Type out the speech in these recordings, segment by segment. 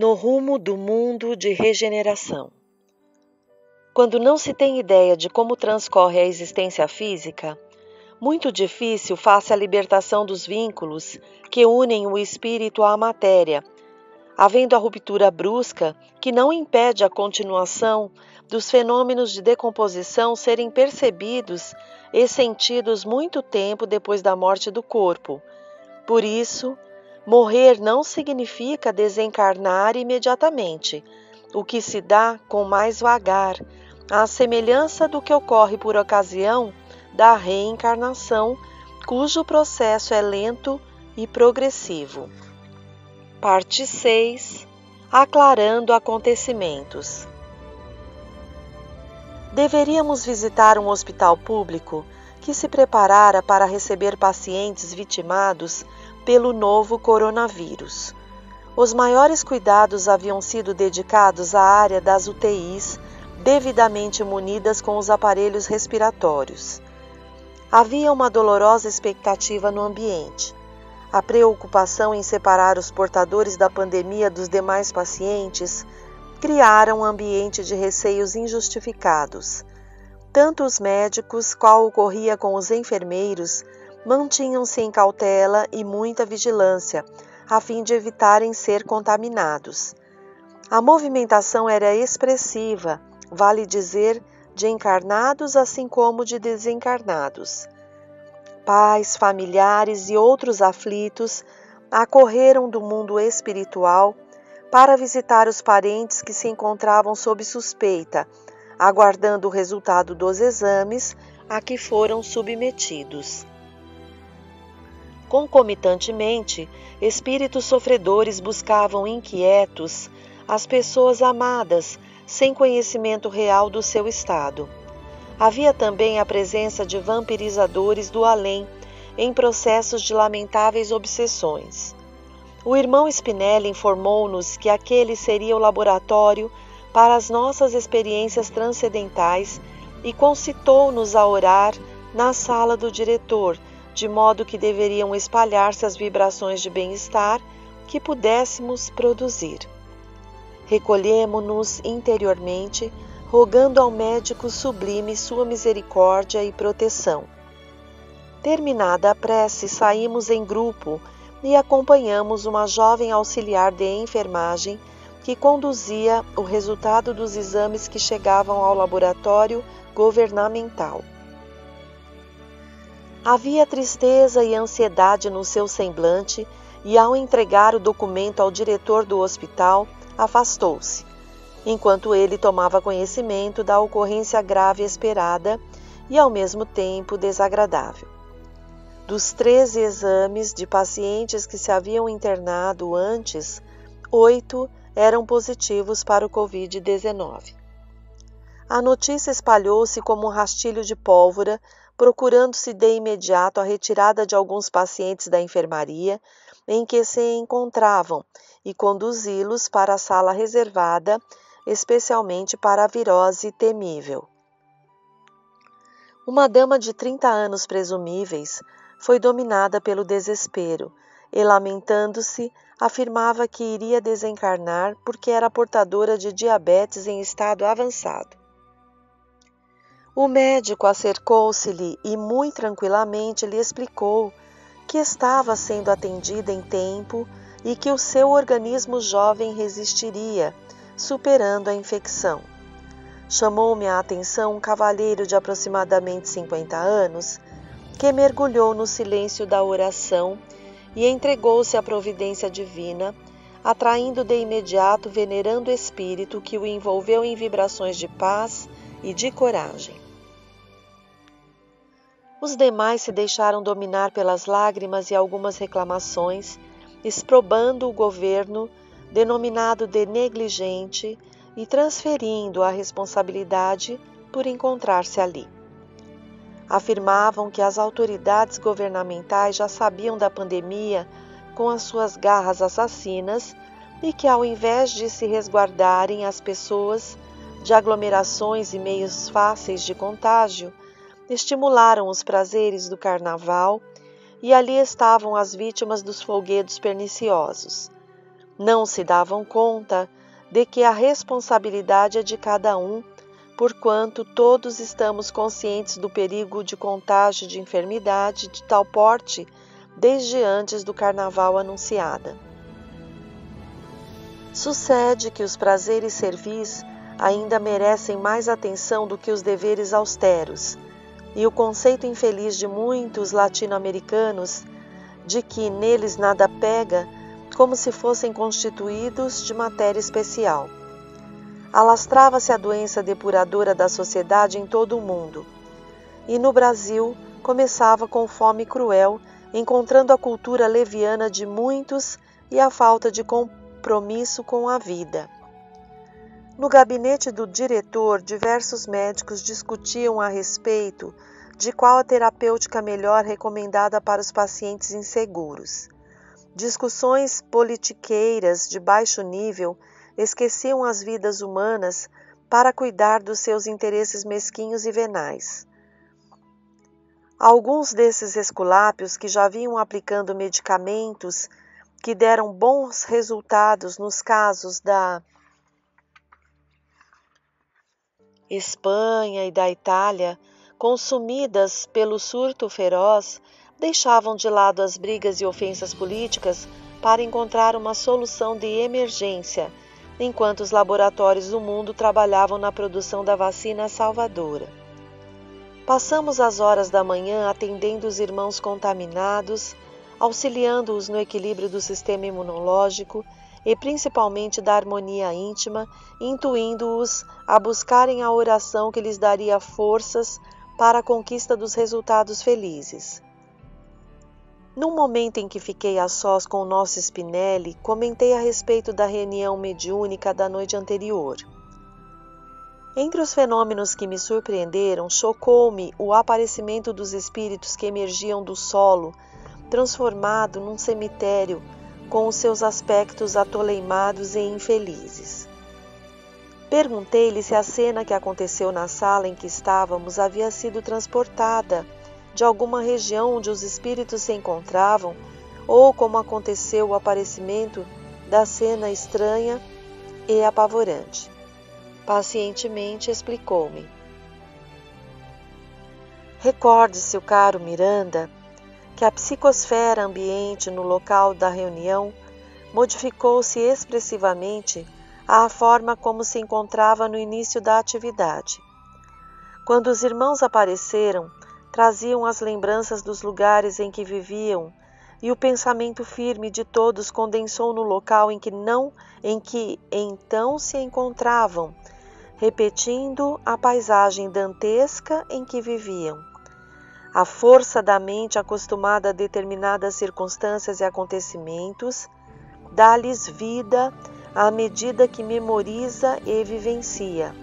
no rumo do mundo de regeneração. Quando não se tem ideia de como transcorre a existência física, muito difícil faz-se a libertação dos vínculos que unem o espírito à matéria, havendo a ruptura brusca que não impede a continuação dos fenômenos de decomposição serem percebidos e sentidos muito tempo depois da morte do corpo. Por isso, morrer não significa desencarnar imediatamente, o que se dá com mais vagar, à semelhança do que ocorre por ocasião da reencarnação, cujo processo é lento e progressivo. Parte 6. Aclarando acontecimentos. Deveríamos visitar um hospital público que se preparara para receber pacientes vitimados pelo novo coronavírus. Os maiores cuidados haviam sido dedicados à área das UTIs, devidamente munidas com os aparelhos respiratórios. Havia uma dolorosa expectativa no ambiente. A preocupação em separar os portadores da pandemia dos demais pacientes criara um ambiente de receios injustificados. Tanto os médicos, qual ocorria com os enfermeiros, mantinham-se em cautela e muita vigilância, a fim de evitarem ser contaminados. A movimentação era expressiva, vale dizer, de encarnados assim como de desencarnados. Pais, familiares e outros aflitos acorreram do mundo espiritual para visitar os parentes que se encontravam sob suspeita, aguardando o resultado dos exames a que foram submetidos. Concomitantemente, espíritos sofredores buscavam inquietos as pessoas amadas, sem conhecimento real do seu estado. Havia também a presença de vampirizadores do além, em processos de lamentáveis obsessões. O irmão Spinelli informou-nos que aquele seria o laboratório para as nossas experiências transcendentais e concitou-nos a orar na sala do diretor, de modo que deveriam espalhar-se as vibrações de bem-estar que pudéssemos produzir. Recolhemo-nos interiormente, rogando ao médico sublime sua misericórdia e proteção. Terminada a prece, saímos em grupo e acompanhamos uma jovem auxiliar de enfermagem que conduzia o resultado dos exames que chegavam ao laboratório governamental. Havia tristeza e ansiedade no seu semblante e, ao entregar o documento ao diretor do hospital, afastou-se, enquanto ele tomava conhecimento da ocorrência grave esperada e, ao mesmo tempo, desagradável. Dos 13 exames de pacientes que se haviam internado antes, 8 eram positivos para o Covid-19. A notícia espalhou-se como um rastilho de pólvora, procurando-se de imediato a retirada de alguns pacientes da enfermaria em que se encontravam e conduzi-los para a sala reservada especialmente para a virose temível. Uma dama de 30 anos presumíveis foi dominada pelo desespero e, lamentando-se, afirmava que iria desencarnar porque era portadora de diabetes em estado avançado. O médico acercou-se-lhe e muito tranquilamente lhe explicou que estava sendo atendida em tempo e que o seu organismo jovem resistiria, superando a infecção. Chamou-me a atenção um cavalheiro de aproximadamente 50 anos, que mergulhou no silêncio da oração e entregou-se à providência divina, atraindo de imediato o venerando espírito que o envolveu em vibrações de paz e de coragem. Os demais se deixaram dominar pelas lágrimas e algumas reclamações, exprobando o governo, denominado de negligente, e transferindo a responsabilidade por encontrar-se ali. Afirmavam que as autoridades governamentais já sabiam da pandemia com as suas garras assassinas e que, ao invés de se resguardarem as pessoas de aglomerações e meios fáceis de contágio, estimularam os prazeres do carnaval e ali estavam as vítimas dos folguedos perniciosos. Não se davam conta de que a responsabilidade é de cada um, porquanto todos estamos conscientes do perigo de contágio de enfermidade de tal porte desde antes do carnaval anunciada. Sucede que os prazeres servis ainda merecem mais atenção do que os deveres austeros, e o conceito infeliz de muitos latino-americanos de que neles nada pega, como se fossem constituídos de matéria especial. Alastrava-se a doença depuradora da sociedade em todo o mundo, e no Brasil começava com fome cruel, encontrando a cultura leviana de muitos e a falta de compromisso com a vida. No gabinete do diretor, diversos médicos discutiam a respeito de qual a terapêutica melhor recomendada para os pacientes inseguros. Discussões politiqueiras de baixo nível esqueciam as vidas humanas para cuidar dos seus interesses mesquinhos e venais. Alguns desses esculápios, que já vinham aplicando medicamentos que deram bons resultados nos casos da Espanha e da Itália, consumidas pelo surto feroz, deixavam de lado as brigas e ofensas políticas para encontrar uma solução de emergência, enquanto os laboratórios do mundo trabalhavam na produção da vacina salvadora. Passamos as horas da manhã atendendo os irmãos contaminados, auxiliando-os no equilíbrio do sistema imunológico e principalmente da harmonia íntima, intuindo-os a buscarem a oração que lhes daria forças para a conquista dos resultados felizes. Num momento em que fiquei a sós com o nosso Spinelli, comentei a respeito da reunião mediúnica da noite anterior. Entre os fenômenos que me surpreenderam, chocou-me o aparecimento dos espíritos que emergiam do solo, transformado num cemitério, com os seus aspectos atoleimados e infelizes. Perguntei-lhe se a cena que aconteceu na sala em que estávamos havia sido transportada de alguma região onde os espíritos se encontravam, ou como aconteceu o aparecimento da cena estranha e apavorante. Pacientemente explicou-me. Recorde-se, o caro Miranda, que a psicosfera ambiente no local da reunião modificou-se expressivamente à forma como se encontrava no início da atividade. Quando os irmãos apareceram, traziam as lembranças dos lugares em que viviam, e o pensamento firme de todos condensou no local em que então se encontravam, repetindo a paisagem dantesca em que viviam. A força da mente acostumada a determinadas circunstâncias e acontecimentos dá-lhes vida à medida que memoriza e vivencia.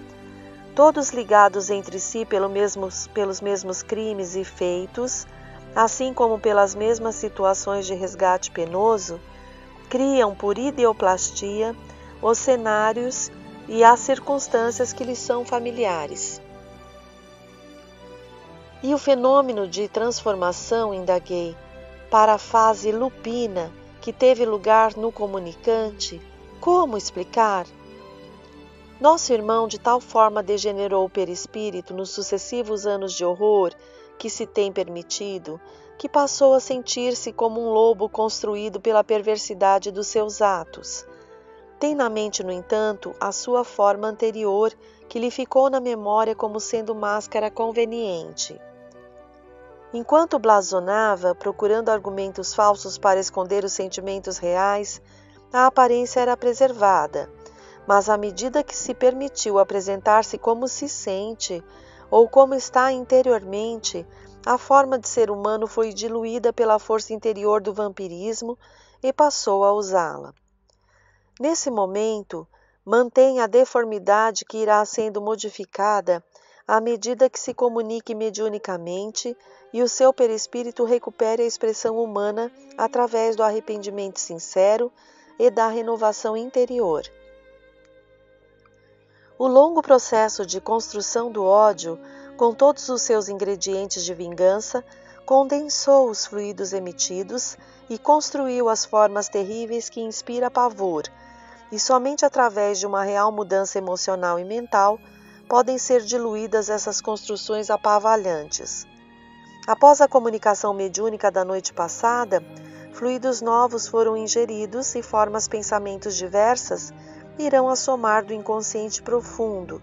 Todos ligados entre si pelos mesmos crimes e feitos, assim como pelas mesmas situações de resgate penoso, criam por ideoplastia os cenários e as circunstâncias que lhes são familiares. E o fenômeno de transformação, indaguei, para a fase lupina que teve lugar no comunicante, como explicar? Nosso irmão de tal forma degenerou o perispírito nos sucessivos anos de horror que se tem permitido, que passou a sentir-se como um lobo construído pela perversidade dos seus atos. Tem na mente, no entanto, a sua forma anterior, que lhe ficou na memória como sendo máscara conveniente. Enquanto blasonava, procurando argumentos falsos para esconder os sentimentos reais, a aparência era preservada, mas à medida que se permitiu apresentar-se como se sente, ou como está interiormente, a forma de ser humano foi diluída pela força interior do vampirismo e passou a usá-la. Nesse momento, mantém a deformidade que irá sendo modificada à medida que se comunique mediunicamente e o seu perispírito recupere a expressão humana através do arrependimento sincero e da renovação interior. O longo processo de construção do ódio, com todos os seus ingredientes de vingança, condensou os fluidos emitidos e construiu as formas terríveis que inspira pavor, e somente através de uma real mudança emocional e mental podem ser diluídas essas construções apavalhantes. Após a comunicação mediúnica da noite passada, fluidos novos foram ingeridos e pensamentos diversas irão assomar do inconsciente profundo,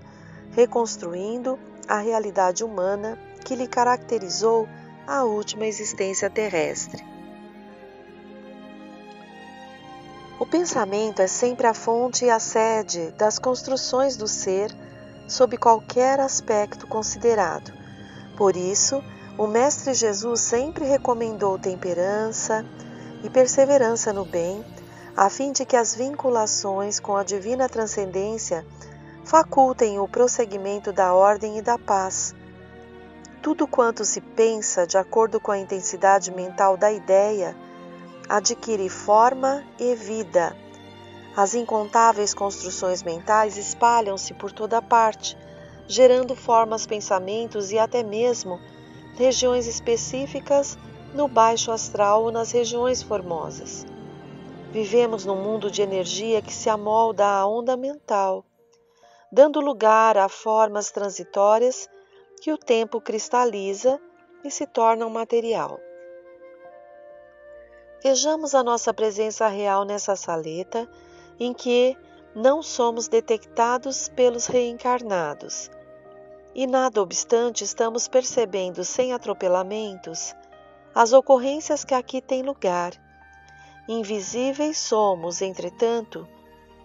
reconstruindo a realidade humana que lhe caracterizou a última existência terrestre. O pensamento é sempre a fonte e a sede das construções do ser, sob qualquer aspecto considerado. Por isso, o Mestre Jesus sempre recomendou temperança e perseverança no bem, a fim de que as vinculações com a divina transcendência facultem o prosseguimento da ordem e da paz. Tudo quanto se pensa de acordo com a intensidade mental da ideia adquire forma e vida. As incontáveis construções mentais espalham-se por toda parte, gerando formas, pensamentos e até mesmo regiões específicas no baixo astral ou nas regiões formosas. Vivemos num mundo de energia que se amolda à onda mental, dando lugar a formas transitórias que o tempo cristaliza e se tornam material. Vejamos a nossa presença real nessa saleta, em que não somos detectados pelos reencarnados. E nada obstante, estamos percebendo sem atropelamentos as ocorrências que aqui têm lugar. Invisíveis somos, entretanto,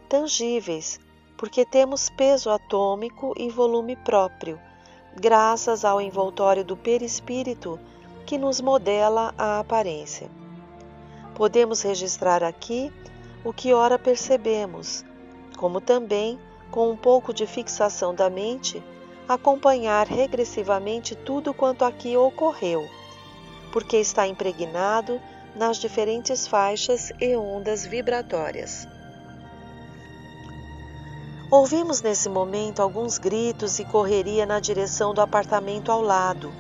tangíveis, porque temos peso atômico e volume próprio, graças ao envoltório do perispírito que nos modela a aparência. Podemos registrar aqui o que ora percebemos, como também, com um pouco de fixação da mente, acompanhar regressivamente tudo quanto aqui ocorreu, porque está impregnado nas diferentes faixas e ondas vibratórias. Ouvimos nesse momento alguns gritos e correria na direção do apartamento ao lado.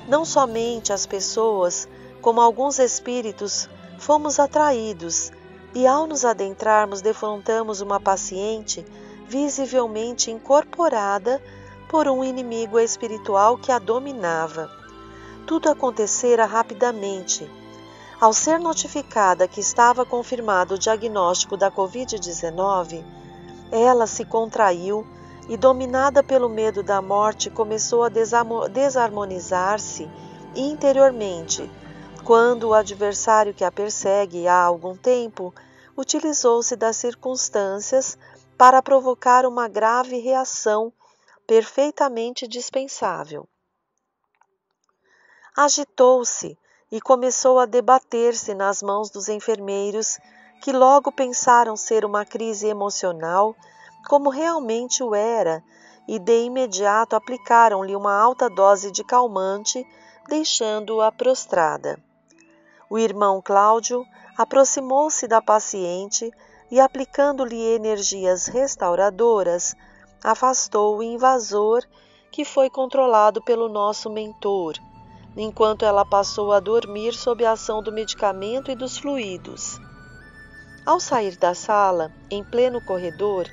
Não somente as pessoas, como alguns espíritos, fomos atraídos e, ao nos adentrarmos, defrontamos uma paciente visivelmente incorporada por um inimigo espiritual que a dominava. Tudo acontecera rapidamente. Ao ser notificada que estava confirmado o diagnóstico da Covid-19, ela se contraiu e, dominada pelo medo da morte, começou a desarmonizar-se interiormente, quando o adversário que a persegue há algum tempo utilizou-se das circunstâncias para provocar uma grave reação perfeitamente dispensável. Agitou-se e começou a debater-se nas mãos dos enfermeiros, que logo pensaram ser uma crise emocional, como realmente o era, e de imediato aplicaram-lhe uma alta dose de calmante, deixando-a prostrada. O irmão Cláudio aproximou-se da paciente e, aplicando-lhe energias restauradoras, afastou o invasor, que foi controlado pelo nosso mentor, enquanto ela passou a dormir sob a ação do medicamento e dos fluidos. Ao sair da sala, em pleno corredor,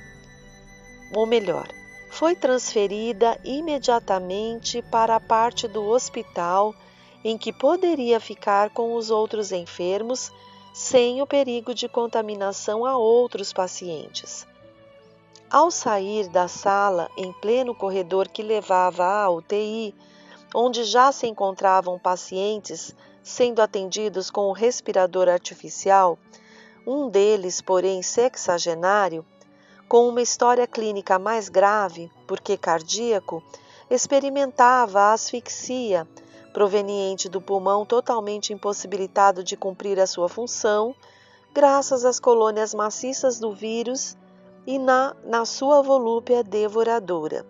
ou melhor, foi transferida imediatamente para a parte do hospital em que poderia ficar com os outros enfermos sem o perigo de contaminação a outros pacientes. Ao sair da sala, em pleno corredor que levava à UTI, onde já se encontravam pacientes sendo atendidos com o respirador artificial, um deles, porém sexagenário, com uma história clínica mais grave, porque cardíaco, experimentava a asfixia proveniente do pulmão totalmente impossibilitado de cumprir a sua função, graças às colônias maciças do vírus e na sua volúpia devoradora.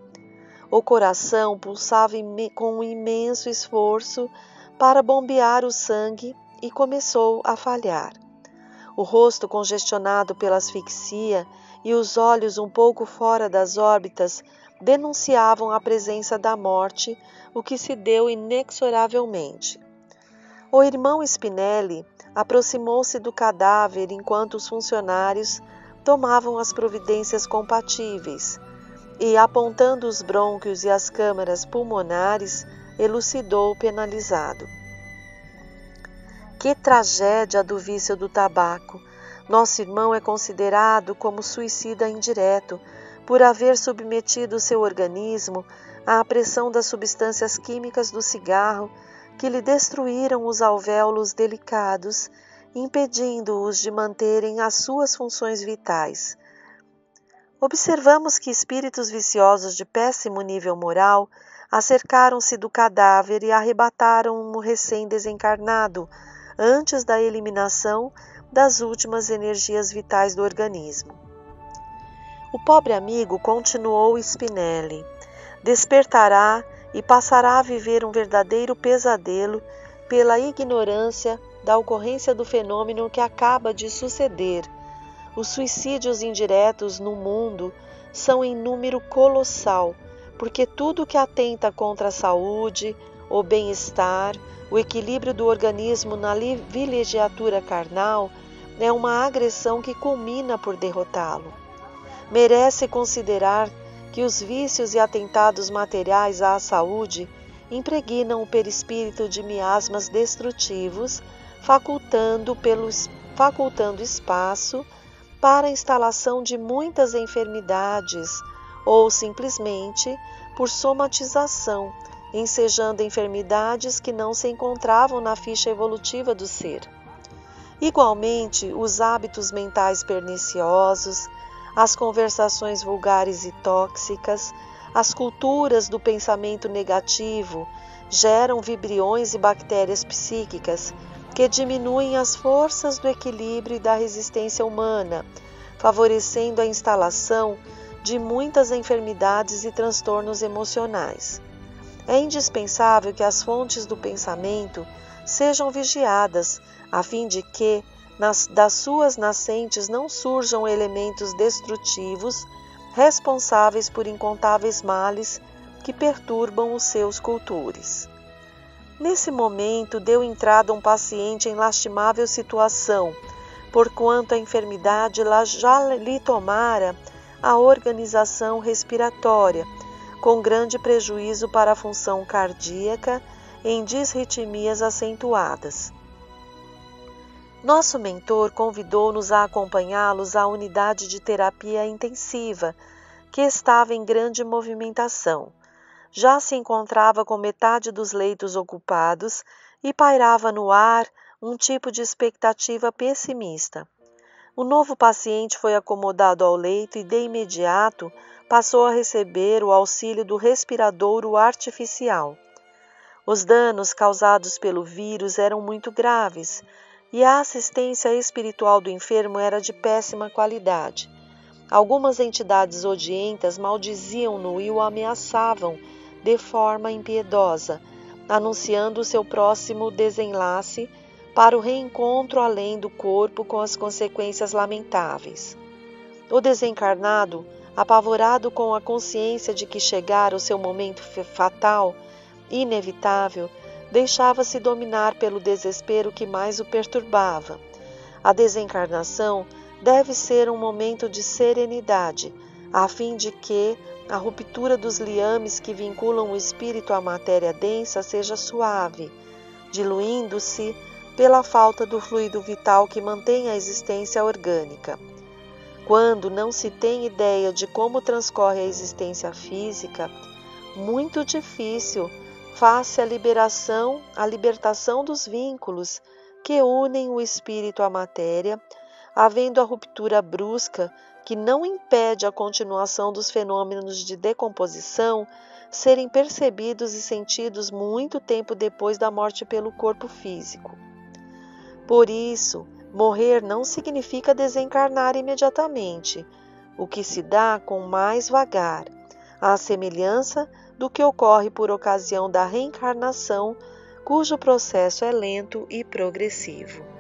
O coração pulsava com um imenso esforço para bombear o sangue e começou a falhar. O rosto congestionado pela asfixia e os olhos um pouco fora das órbitas denunciavam a presença da morte, o que se deu inexoravelmente. O irmão Spinelli aproximou-se do cadáver enquanto os funcionários tomavam as providências compatíveis e, apontando os brônquios e as câmaras pulmonares, elucidou o penalizado. Que tragédia do vício do tabaco! Nosso irmão é considerado como suicida indireto por haver submetido seu organismo à pressão das substâncias químicas do cigarro que lhe destruíram os alvéolos delicados, impedindo-os de manterem as suas funções vitais. Observamos que espíritos viciosos de péssimo nível moral acercaram-se do cadáver e arrebataram o recém-desencarnado antes da eliminação das últimas energias vitais do organismo. O pobre amigo, continuou Spinelli, despertará e passará a viver um verdadeiro pesadelo pela ignorância da ocorrência do fenômeno que acaba de suceder. Os suicídios indiretos no mundo são em número colossal, porque tudo que atenta contra a saúde, o bem-estar, o equilíbrio do organismo na vilegiatura carnal é uma agressão que culmina por derrotá-lo. Merece considerar que os vícios e atentados materiais à saúde impregnam o perispírito de miasmas destrutivos, facultando espaço para a instalação de muitas enfermidades ou simplesmente por somatização, ensejando enfermidades que não se encontravam na ficha evolutiva do ser. Igualmente, os hábitos mentais perniciosos, as conversações vulgares e tóxicas, as culturas do pensamento negativo geram vibriões e bactérias psíquicas que diminuem as forças do equilíbrio e da resistência humana, favorecendo a instalação de muitas enfermidades e transtornos emocionais. É indispensável que as fontes do pensamento sejam vigiadas, a fim de que das suas nascentes não surjam elementos destrutivos responsáveis por incontáveis males que perturbam os seus cultures. Nesse momento deu entrada um paciente em lastimável situação, porquanto a enfermidade já lhe tomara a organização respiratória, com grande prejuízo para a função cardíaca em disritmias acentuadas. Nosso mentor convidou-nos a acompanhá-los à unidade de terapia intensiva, que estava em grande movimentação. Já se encontrava com metade dos leitos ocupados e pairava no ar um tipo de expectativa pessimista. O novo paciente foi acomodado ao leito e, de imediato, passou a receber o auxílio do respiradouro artificial. Os danos causados pelo vírus eram muito graves e a assistência espiritual do enfermo era de péssima qualidade. Algumas entidades odientas maldiziam-no e o ameaçavam de forma impiedosa, anunciando seu próximo desenlace para o reencontro além do corpo com as consequências lamentáveis. O desencarnado, apavorado com a consciência de que chegara o seu momento fatal, inevitável, deixava-se dominar pelo desespero que mais o perturbava. A desencarnação deve ser um momento de serenidade, a fim de que a ruptura dos liames que vinculam o espírito à matéria densa seja suave, diluindo-se pela falta do fluido vital que mantém a existência orgânica. Quando não se tem ideia de como transcorre a existência física, muito difícil faz-se a libertação dos vínculos que unem o espírito à matéria, havendo a ruptura brusca que não impede a continuação dos fenômenos de decomposição serem percebidos e sentidos muito tempo depois da morte pelo corpo físico. Por isso, morrer não significa desencarnar imediatamente, o que se dá com mais vagar, à semelhança do que ocorre por ocasião da reencarnação, cujo processo é lento e progressivo.